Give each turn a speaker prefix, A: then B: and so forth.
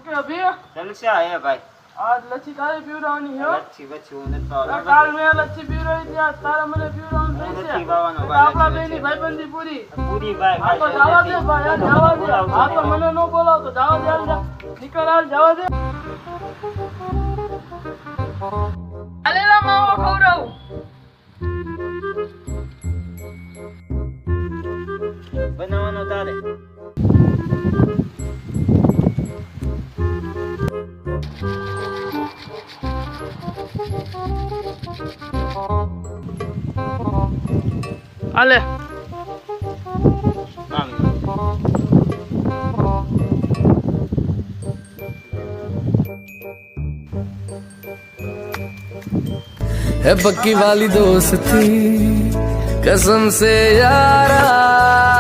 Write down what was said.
A: okay અભી
B: જલસા હે ભાઈ
A: આજ લચ્છી તારે પીવડાવવાની હે
B: લચ્છી બચ્છી હું નથી પાવાનો
A: કાલ મેં લચ્છી પીવડાવી હતી આજ તારે મને પીવડાવવાનું
B: હું
A: થઈ
B: નથી
A: છે
B: પાવાનો
A: આપણા
B: ભાઈ
A: બેની ભાઈબંધી પૂરી
B: પૂરી ભાઈ
A: આ તો જવા દે ભાઈ આ જવા દે આ તો મને ન બોલાવ તો જવા દે હાલ જા નીકળ હાલ જવા દે આલેલા માવો ખવડાવું
B: બનાવવાનો તારે
A: આલે
C: है पक्की वाली दोस्ती कसम से यारा